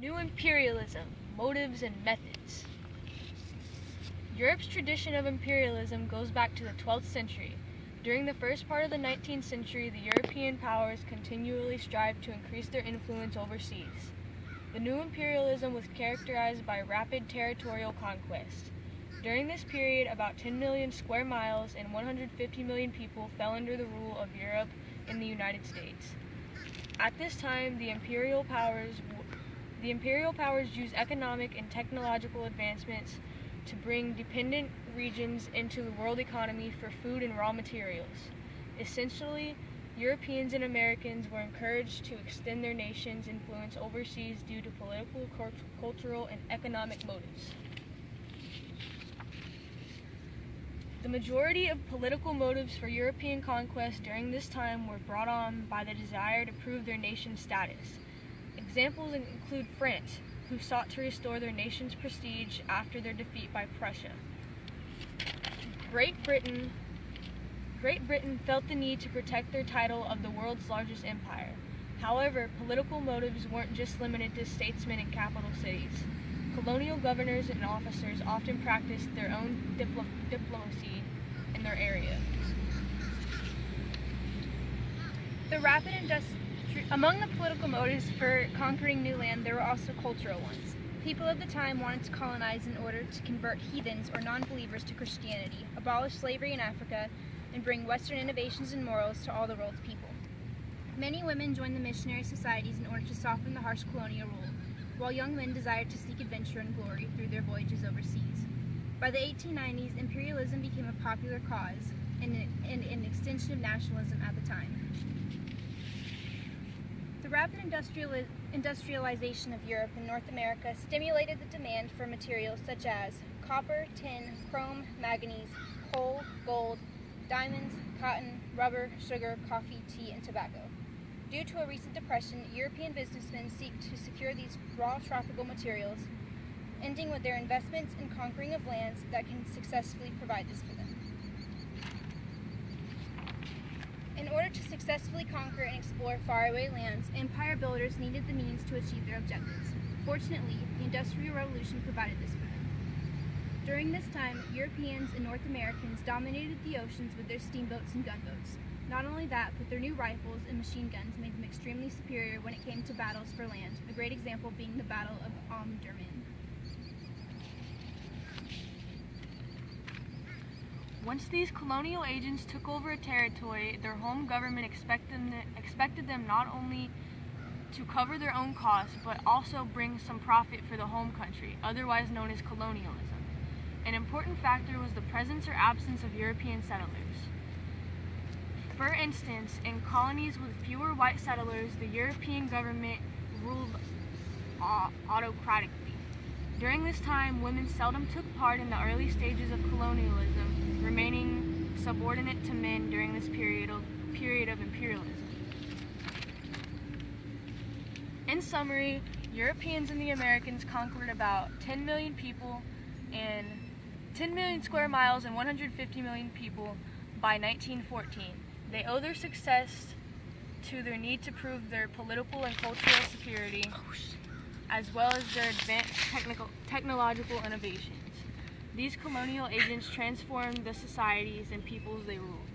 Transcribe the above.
New imperialism, motives and methods. Europe's tradition of imperialism goes back to the 12th century. During the first part of the 19th century, the European powers continually strived to increase their influence overseas. The new imperialism was characterized by rapid territorial conquest. During this period, about 10 million square miles and 150 million people fell under the rule of Europe and the United States. At this time, the imperial powers used economic and technological advancements to bring dependent regions into the world economy for food and raw materials. Essentially, Europeans and Americans were encouraged to extend their nation's influence overseas due to political, cultural, and economic motives. The majority of political motives for European conquest during this time were brought on by the desire to prove their nation's status. Examples include France, who sought to restore their nation's prestige after their defeat by Prussia. Great Britain felt the need to protect their title of the world's largest empire. However, political motives weren't just limited to statesmen in capital cities. Colonial governors and officers often practiced their own diplomacy in their area. Among the political motives for conquering new land, there were also cultural ones. People of the time wanted to colonize in order to convert heathens or non-believers to Christianity, abolish slavery in Africa, and bring Western innovations and morals to all the world's people. Many women joined the missionary societies in order to soften the harsh colonial rule, while young men desired to seek adventure and glory through their voyages overseas. By the 1890s, imperialism became a popular cause and an extension of nationalism at the time. The rapid industrialization of Europe and North America stimulated the demand for materials such as copper, tin, chrome, manganese, coal, gold, diamonds, cotton, rubber, sugar, coffee, tea, and tobacco. Due to a recent depression, European businessmen seek to secure these raw tropical materials, ending with their investments in conquering of lands that can successfully provide this for them. In order to successfully conquer and explore faraway lands, empire builders needed the means to achieve their objectives. Fortunately, the Industrial Revolution provided this for them. During this time, Europeans and North Americans dominated the oceans with their steamboats and gunboats. Not only that, but their new rifles and machine guns made them extremely superior when it came to battles for land, a great example being the Battle of Omdurman. Once these colonial agents took over a territory, their home government expected them not only to cover their own costs, but also bring some profit for the home country, otherwise known as colonialism. An important factor was the presence or absence of European settlers. For instance, in colonies with fewer white settlers, the European government ruled autocratically. During this time, women seldom took part in the early stages of colonialism, remaining subordinate to men during this period of imperialism. In summary, Europeans and the Americans conquered about 10 million people and 10 million square miles and 150 million people by 1914. They owe their success to their need to prove their political and cultural superiority, as well as their advanced technological innovations. These colonial agents transformed the societies and peoples they ruled.